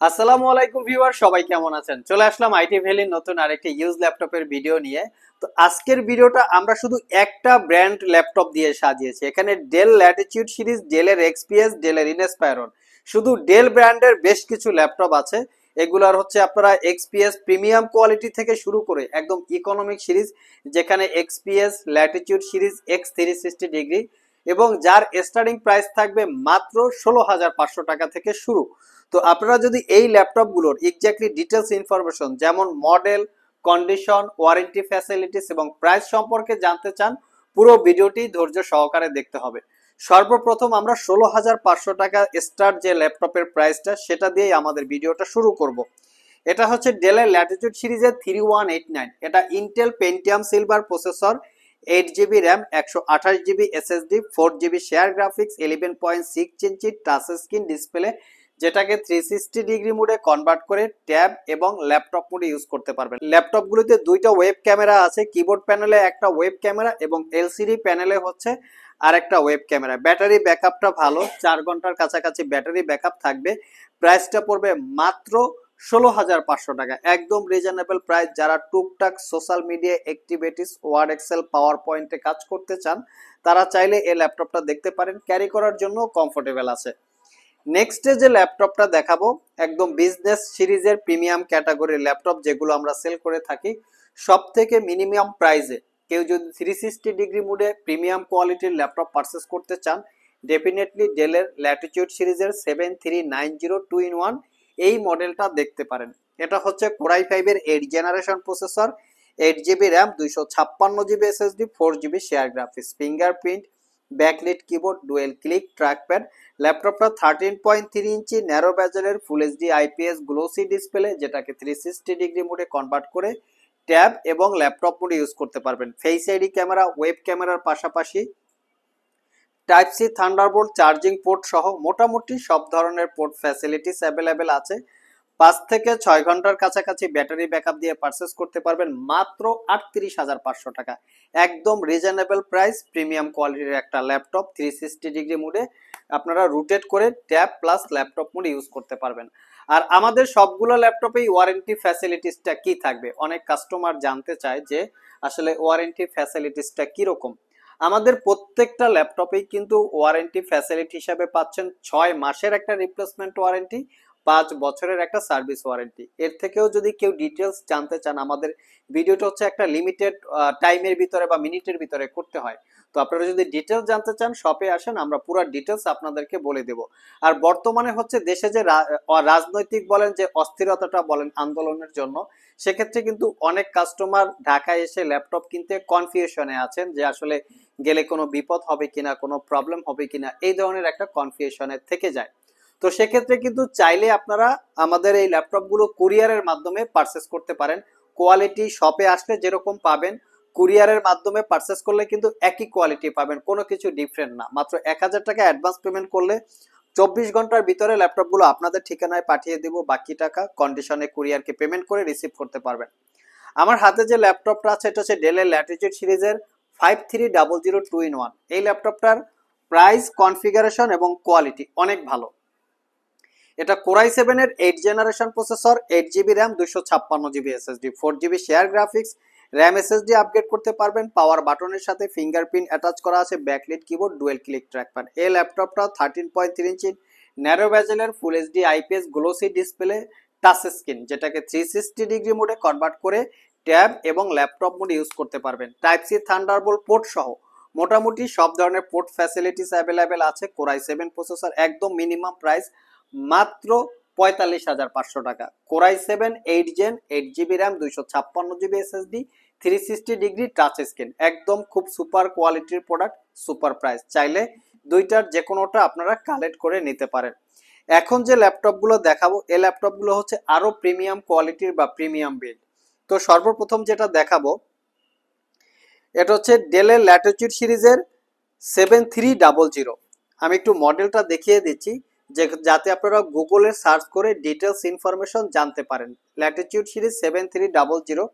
আসসালামু আলাইকুম ভিউয়ার, সবাই কেমন আছেন? চলে আসলাম আইটি ভ্যালির নতুন আরেকটি ইউজ ল্যাপটপের ভিডিও নিয়ে। তো আজকের ভিডিওটা আমরা শুধু একটা ব্র্যান্ড ল্যাপটপ দিয়ে সাজিয়েছি। এখানে ডেল ল্যাটিটিউড সিরিজ, ডেলের এক্সপিএস, ডেলের ইনস্পায়রন, শুধু ডেল ব্র্যান্ডের বেশ কিছু ল্যাপটপ আছে। এগুলার হচ্ছে আপনারা এক্সপিএস প্রিমিয়াম কোয়ালিটি থেকে শুরু করে একদম ইকোনমিক সিরিজ, যেখানে এক্সপিএস ল্যাটিটিউড সিরিজ X360 এবং যার স্টার্টিং প্রাইস থাকবে মাত্র 16,500 টাকা থেকে শুরু। তো আপনারা যদি এই ল্যাপটপগুলোর এক্স্যাক্টলি ডিটেলস ইনফরমেশন যেমন মডেল, কন্ডিশন, ওয়ারেন্টি ফ্যাসিলিটিস এবং প্রাইস সম্পর্কে জানতে চান, পুরো ভিডিওটি ধৈর্য সহকারে দেখতে হবে। সর্বপ্রথম আমরা 16,500 টাকা স্টার্ট যে ল্যাপটপের প্রাইসটা, সেটা দিয়েই আমাদের ভিডিওটা শুরু করব। এটা হচ্ছে ডেলের ল্যাটিটিউড সিরিজের 3189। এটা Intel Pentium silver processor, 8 GB RAM, 128 GB SSD, 4 GB share graphics, 11.6 ইঞ্চি টাচ স্ক্রিন ডিসপ্লে, যেটাকে 360 মোডে কনভার্ট করে ট্যাব এবং ল্যাপটপ মোডে ইউজ করতে পারবেন। ল্যাপটপগুলোতে দুইটা ওয়েব ক্যামেরা আছে, কিবোর্ড প্যানেলে একটা ওয়েব ক্যামেরা এবং এলসিডি প্যানেলে হচ্ছে আরেকটা ওয়েব ক্যামেরা। ব্যাটারি ব্যাকআপটা ভালো, 4 ঘন্টার কাছাকাছি ব্যাটারি ব্যাকআপ থাকবে। প্রাইসটা পড়বে মাত্র 16,500 টাকা, একদম রিজনেবল প্রাইস। যারা টুকটাক social media activities, word, excel, power পয়েন্টে কাজ করতে চান, তারা চাইলে এই ল্যাপটপটা দেখতে পারেন। ক্যারি করার জন্য কমফোর্টেবল আছে। নেক্সটে যে ল্যাপটপটা দেখাবো, একদম বিজনেস সিরিজের প্রিমিয়াম ক্যাটাগরির ল্যাপটপ, যেগুলো আমরা সেল করে থাকি সব থেকে মিনিমাম প্রাইসে। কেউ যদি 360 মোডে প্রিমিয়াম কোয়ালিটির ল্যাপটপ পারচেস করতে চান, ডেফিনেটলি ডেলের ল্যাটিটিউড সিরিজের 7390 এই মডেলটা দেখতে পারেন। এটা হচ্ছে কোরাই 5-এর 8 generation processor, 8 GB RAM, 256 GB SSD, 4 GB share graphics, fingerprint, backlit keyboard, dual click trackpad. ল্যাপটপটা 13.3 ইঞ্চি ন্যারো ব্যাজেলের full HD IPS glossy display, যেটাকে 360 মোডে কনভার্ট করে ট্যাব এবং ল্যাপটপ মোডে ইউজ করতে পারবেন। ফেস আইডি ক্যামেরা, ওয়েব ক্যামেরার পাশাপাশি type C Thunderbolt charging port সহ মোটামুটি সব ধরনের পোর্ট ফ্যাসিলিটিস অ্যাভেলেবেল আছে। 5 থেকে 6 ঘন্টার কাছাকাছি ব্যাটারি ব্যাকআপ দিয়ে পারচেস করতে পারবেন মাত্র 38,500 টাকা, একদম রিজনেবল প্রাইস। প্রিমিয়াম কোয়ালিটির একটা ল্যাপটপ 360 মোডে আপনারা রুটেট করে ট্যাব প্লাস ল্যাপটপ মোডে ইউজ করতে পারবেন। আর আমাদের সবগুলো ল্যাপটপেই ওয়ারেন্টি ফ্যাসিলিটিসটা কি থাকবে, অনেক কাস্টমার জানতে চায় যে আসলে ওয়ারেন্টি ফ্যাসিলিটিসটা কিরকম। আমাদের প্রত্যেকটা ল্যাপটপেই কিন্তু ওয়ারেন্টি ফ্যাসিলিটি হিসাবে পাচ্ছেন 6 মাসের একটা রিপ্লেসমেন্ট ওয়ারেন্টি, 5 বছরের একটা সার্ভিস ওয়ারেন্টি। এর থেকেও যদি কেউ ডিটেলস জানতে চান, আমাদের ভিডিওটা হচ্ছে একটা লিমিটেড টাইমের ভিতরে বা মিনিটের ভিতরে করতে হয়। তো আপনারা যদি ডিটেলস জানতে চান, শপে আসেন, আমরা পুরো ডিটেলস আপনাদেরকে বলে দেব। আর বর্তমানে হচ্ছে দেশে যে রাজনৈতিক বলেন, যে অস্থিরতাটা বলেন আন্দোলনের জন্য, সেক্ষেত্রে কিন্তু অনেক কাস্টমার ঢাকায় এসে ল্যাপটপ কিনতে কনফিউশনে আছেন যে আসলে গেলে কোনো বিপদ হবে কিনা, কোনো প্রবলেম হবে কিনা, এই ধরনের একটা কনফিউশনে থেকে যায়। তো সেক্ষেত্রে কিন্তু চাইলে আপনারা আমাদের এই ল্যাপটপগুলো কুরিয়ারের মাধ্যমে পারচেস করতে পারেন। কোয়ালিটি শপে আসলে যেরকম পাবেন, কুরিয়ারের মাধ্যমে পারচেস করলে কিন্তু একই কোয়ালিটি পাবেন, কোনো কিছু ডিফারেন্ট না। মাত্র 1,000 টাকা অ্যাডভান্স পেমেন্ট করলে 24 ঘন্টার ভিতরে ল্যাপটপগুলো আপনাদের ঠিকানায় পাঠিয়ে দিব, বাকি টাকা কন্ডিশনে কুরিয়ারকে পেমেন্ট করে রিসিভ করতে পারবেন। আমার হাতে যে ল্যাপটপটা আছে, এটা হচ্ছে ডেলের ল্যাটিটিউড সিরিজের 5300 এই ল্যাপটপটার প্রাইস, কনফিগারেশন এবং কোয়ালিটি অনেক ভালো। এটা কোরাই 7-এর 8 generation processor, 8 GB RAM, 256 GB SSD, 4 GB share graphics, RAM SSD upgrade করতে পারবেন। পাওয়ার বাটনের সাথে ফিঙ্গারপ্রিন্ট অ্যাটাচ করা আছে, backlit keyboard, dual click trackpad. এই ল্যাপটপটা 13.3 ইঞ্চি ন্যারো ব্যাজেলের full HD IPS glossy display touch screen, যেটাকে 360 মোডে কনভার্ট করে ট্যাব এবং ল্যাপটপ মোডে ইউজ করতে পারবেন। টাইপ সি থান্ডারবোল্ট পোর্ট সহ মোটামুটি সব ধরনের পোর্ট ফ্যাসিলিটিস অ্যাভেলেবেল আছে। কোরাই 7 প্রসেসর, একদম মিনিমাম প্রাইস মাত্র 45,500 টাকা। Core i 7 8 gen, 8 GB RAM, 256 GB SSD, 360 touch screen, একদম খুব সুপার কোয়ালিটির প্রোডাক্ট, সুপার প্রাইস। চাইলে দুইটার যে কোনোটা আপনারা কালেক্ট করে নিতে পারেন। এখন যে ল্যাপটপগুলো দেখাবো, এই ল্যাপটপগুলো হচ্ছে আরো প্রিমিয়াম কোয়ালিটির বা প্রিমিয়াম বিল্ড। তো সর্বপ্রথম যেটা দেখাবো, এটা হচ্ছে ডেলের ল্যাটিটিউড সিরিজের 7300। আমি একটু মডেলটা দেখিয়ে দিচ্ছি যে যাতে আপনারা গুগলে সার্চ করে ডিটেলস ইনফরমেশন জানতে পারেন। ল্যাটিটিউড সিরিজ 7300,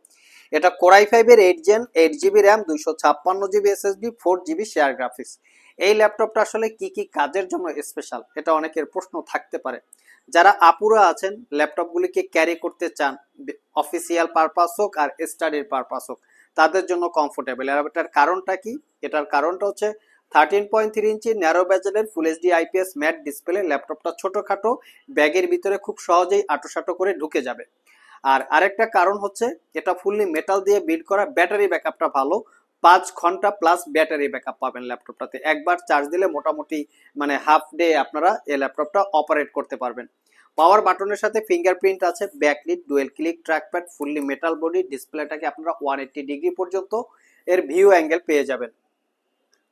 এটা কোরাই 5-এর 8 gen, 8 GB RAM, 256 GB SSD, 4 GB share graphics. এই ল্যাপটপটা আসলে কি কি কাজের জন্য স্পেশাল, এটা অনেকের প্রশ্ন থাকতে পারে। যারা আপুরা আছেন ল্যাপটপগুলিকে ক্যারি করতে চান, অফিসিয়াল পারপাস হোক আর স্টাডির পারপাস হোক, তাদের জন্য কমফোর্টেবল। আর এটার কারণটা কি? এটার কারণটা হচ্ছে 13.3 ইঞ্চি ন্যারো বেজেলের full HD IPS matte display. ল্যাপটপটা ছোটখাটো, ব্যাগের ভিতরে খুব সহজেই আঁটোসাঁটো করে ঢুকে যাবে। আর আরেকটা কারণ হচ্ছে এটা ফুললি মেটাল দিয়ে বিল্ড করা, ব্যাটারি ব্যাকআপটা ভালো, 5 ঘন্টা প্লাস ব্যাটারি ব্যাকআপ পাবেন ল্যাপটপটাতে। একবার চার্জ দিলে মোটামুটি মানে হাফ ডে আপনারা এই ল্যাপটপটা অপারেট করতে পারবেন। পাওয়ার বাটনের সাথে ফিঙ্গারপ্রিন্ট আছে, backlit, dual click trackpad, fully metal body, ডিসপ্লেটাকে আপনারা 180 ডিগ্রি পর্যন্ত এর ভিউ অ্যাঙ্গেল পেয়ে যাবেন।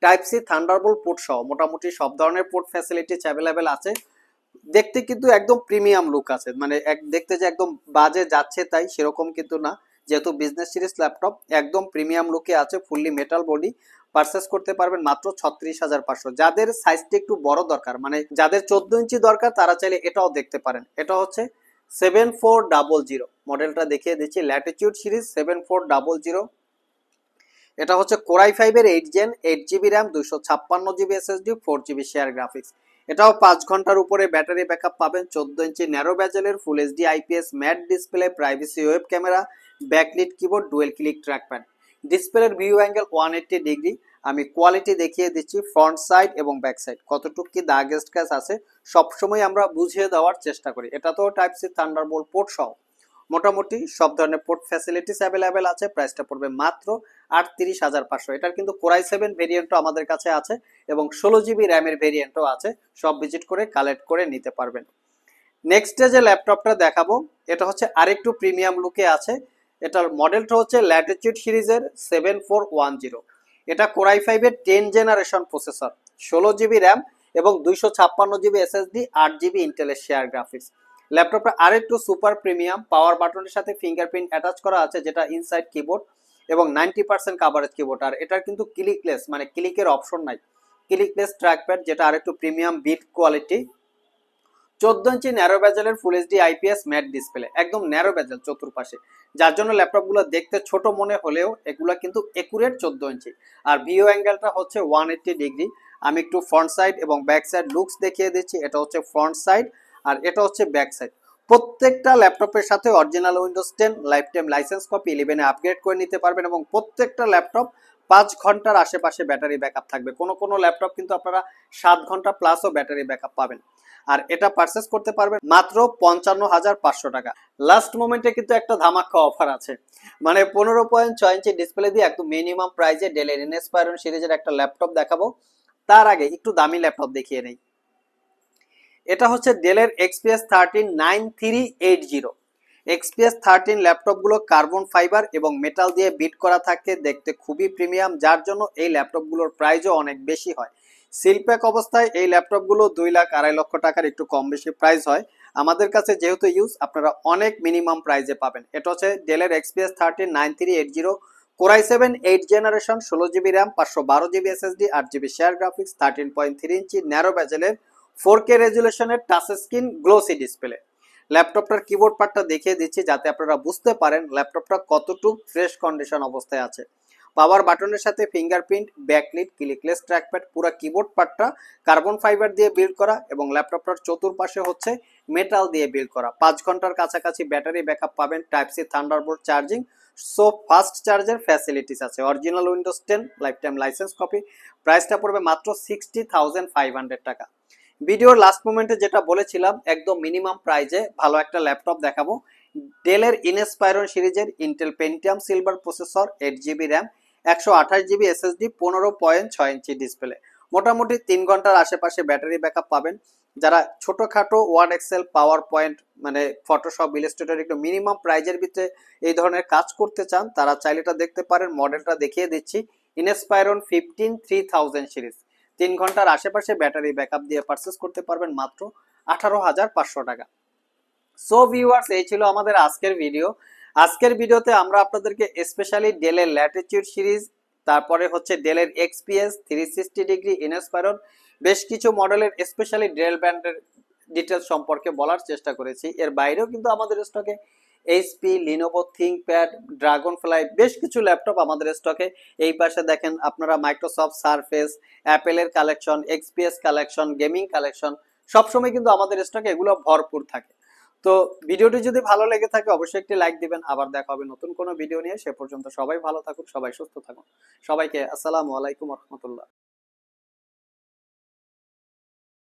টাইপ সি থান্ডারবোল্ট পোর্ট সহ মোটামুটি সব ধরনের পোর্ট ফ্যাসিলিটিস অ্যাভেলেবেল আছে। দেখতে কিন্তু একদম প্রিমিয়াম লুক আছে, মানে দেখতে যে একদম বাজে যাচ্ছে তাই সেরকম কিন্তু না, যেহেতু বিজনেস সিরিজ ল্যাপটপ একদম প্রিমিয়াম লুকে আছে, ফুললি মেটাল বডি। পারচেস করতে পারবেন মাত্র 36,500। যাদের সাইজটা একটু বড় দরকার, মানে যাদের 14 ইঞ্চি দরকার, তারা চাইলে এটাও দেখতে পারেন। এটা হচ্ছে 7400 মডেলটা দেখিয়ে দিচ্ছি, ল্যাটিটিউড সিরিজ 7400। এটা হচ্ছে কোরাই 5 এর 8 gen, 8 GB RAM, 256 GB SSD, 4 GB share graphics. এটাও 5 ঘন্টার উপরে ব্যাটারি ব্যাকআপ পাবেন। 14 ইঞ্চি ন্যারো বেজেলের full HD IPS matte display, privacy web camera, backlit keyboard, dual click trackpad. ডিসপ্লের ভিউ অ্যাঙ্গেল 180 ডিগ্রি। আমি কোয়ালিটি দেখিয়ে দিচ্ছি, ফ্রন্ট সাইড এবং ব্যাক সাইড কতটুকু কি দাগ স্ক্র্যাচ আছে সবসময় আমরা বুঝিয়ে দেওয়ার চেষ্টা করি। এটা তো টাইপ সি থান্ডারবোল্ট পোর্ট সহ মোটামুটি সব ধরনের পোর্ট ফ্যাসিলিটিস অ্যাভেলেবেল আছে। প্রাইসটা পড়বে মাত্র 38,500। এটার কিন্তু কোরাই 7 ভেরিয়েন্টও আমাদের কাছে আছে এবং 16 জিবি র্যামের ভেরিয়েন্টও আছে, সব ভিজিট করে কালেক্ট করে নিতে পারবেন। নেক্সটে যে ল্যাপটপটা দেখাবো এটা হচ্ছে আরেকটু প্রিমিয়াম লুকে আছে। এটার মডেলটা হচ্ছে ল্যাটিটিউড সিরিজের 7410। এটা কোরাই 5 এর 10 জেনারেশন প্রসেসর, 16 জিবি র্যাম এবং 256 জিবি এসএসডি, 8 জিবি ইন্টেলের শেয়ার গ্রাফিক্স। ল্যাপটপটা আরেকটু সুপার প্রিমিয়াম, পাওয়ার বাটনের সাথে ফিঙ্গারপ্রিন্ট অ্যাটাচ করা আছে, যেটা ইনসাইড কিবোর্ড এবং 90% কাভারেজ কিবোর্ড। আর এটার কিন্তু ক্লিকলেস, মানে ক্লিকের অপশন নাই, ক্লিকলেস ট্র্যাকপ্যাড, যেটা আরেকটু premium bit quality. 14 inch narrow বেজেলের full HD IPS matte display, একদম ন্যারো বেজেল চতুর্পাশে, যার জন্য ল্যাপটপগুলো দেখতে ছোট মনে হলেও এগুলো কিন্তু একুরেট 14 ইঞ্চি। আর ভিউ অ্যাঙ্গেলটা হচ্ছে 180 ডিগ্রি। আমি একটু ফ্রন্ট সাইড এবং ব্যাক সাইড লুকস দেখিয়ে দিচ্ছি। এটা হচ্ছে ফ্রন্ট সাইড আর এটা হচ্ছে ব্যাক সাইড। প্রত্যেকটা ল্যাপটপের সাথে original Windows 10 lifetime licence copy 11 upgrade করে নিতে পারবেন এবং প্রত্যেকটা ল্যাপটপ 5 ঘন্টার আশেপাশে ব্যাটারি ব্যাকআপ থাকবে। কোনো ল্যাপটপ কিন্তু আপনারা 7 ঘন্টা প্লাসও ব্যাটারি ব্যাকআপ পাবেন। আর এটা পারচেস করতে পারবেন মাত্র 55,500 টাকা। লাস্ট মোমেন্টে কিন্তু একটা ধামাকা অফার আছে, মানে 15.6 ইঞ্চি ডিসপ্লে দিয়ে একদম মিনিমাম প্রাইসে ডেলের ইনস্পায়রন সিরিজের একটা ল্যাপটপ দেখাবো। তার আগে একটু দামি ল্যাপটপ দেখিয়ে নেই। এটা হচ্ছে ডেলের এক্সপিএস 139380। এক্সপিএস 13 ল্যাপটপগুলো কার্বন ফাইবার এবং মেটাল দিয়ে বিট করা থাকে, দেখতে খুবই প্রিমিয়াম, যার জন্য এই ল্যাপটপগুলোর প্রাইসও অনেক বেশি হয়। সিলপ্যাক অবস্থায় এই ল্যাপটপগুলো 2 লাখ 2.5 লক্ষ টাকার একটু কম বেশি প্রাইস হয়। আমাদের কাছে যেহেতু ইউজ, আপনারা অনেক মিনিমাম প্রাইসে পাবেন। এটা হচ্ছে ডেলের XPS 139380, core i 7 8 generation, 16 GB RAM, 512 GB SSD, 8 GB share graphics, 13.3 inch narrow বেজেলের 4K রেজুলেশনের টাচ স্ক্রিন গ্লোসি ডিসপ্লে। ল্যাপটপটার কিবোর্ড পার্টটা দেখিয়ে দিচ্ছি যাতে আপনারা বুঝতে পারেন ল্যাপটপটা কতটুকু ফ্রেশ কন্ডিশন অবস্থায় আছে। পাওয়ার বাটনের সাথে ফিঙ্গারপ্রিন্ট, ব্যাকলিট, ক্লিকলেস ট্র্যাকপ্যাড, পুরো কিবোর্ড পার্টটা কার্বন ফাইবার দিয়ে বিল্ড করা এবং ল্যাপটপটার চতুর্পাশে হচ্ছে মেটাল দিয়ে বিল্ড করা। 5 ঘন্টার কাছাকাছি ব্যাটারি ব্যাকআপ পাবেন, type C Thunderbolt charging, so fast চার্জের ফ্যাসিলিটিস আছে, original Windows 10 lifetime licence copy. প্রাইসটা পড়বে মাত্র 60,500 টাকা। ভিডিওর লাস্ট মোমেন্টে যেটা বলেছিলাম, একদম মিনিমাম প্রাইজে ভালো একটা ল্যাপটপ দেখাবো। ডেলের ইনস্পায়রন সিরিজের Intel Pentium silver processor, 8 GB RAM, 128 GB SSD, 15.6 inch display. মোটামুটি 3 ঘন্টার আশেপাশে ব্যাটারি ব্যাকআপ পাবেন। যারা ছোটখাটো ওয়ার্ড, এক্সেল, পাওয়ার পয়েন্ট, মানে ফটোশপ, ইলাস্ট্রেটর একটু মিনিমাম প্রাইজের ভিতরে এই ধরনের কাজ করতে চান, তারা চাইলে এটা দেখতে পারেন। মডেলটা দেখিয়ে দিচ্ছি, ইনস্পায়রন 15 3000 সিরিজ। 3 ঘন্টার আশেপাশে ব্যাটারি ব্যাকআপ দিয়ে পারচেস করতে পারবেন মাত্র 18,500 টাকা। সো ভিউয়ার্স, এই ছিল আমাদের আজকের ভিডিও। আজকের ভিডিওতে আমরা আপনাদেরকে স্পেশালি ডেলের ল্যাটিটিউড সিরিজ, তারপরে হচ্ছে ডেলের এক্সপিএস 360 ডিগ্রি ইনস্পায়রন, বেশ কিছু মডেলের স্পেশালি ডেল ব্র্যান্ডের ডিটেলস সম্পর্কে বলার চেষ্টা করেছি। এর বাইরেও কিন্তু আমাদের স্টকে HP, Lenovo ThinkPad, dragonfly, বেশ কিছু ল্যাপটপ আমাদের স্টকে। এই পাশে দেখেন আপনারা মাইক্রোসফট সারফেস, অ্যাপেলের collection, XPS collection, gaming collection, সবসময় কিন্তু আমাদের স্টকে এগুলো ভরপুর থাকে। তো ভিডিওটি যদি ভালো লেগে থাকে অবশ্যই একটি লাইক দিবেন। আবার দেখা হবে নতুন কোনো ভিডিও নিয়ে। সে পর্যন্ত সবাই ভালো থাকুন, সবাই সুস্থ থাকুন। সবাইকে আসসালামু আলাইকুম রহমতুল্লাহ।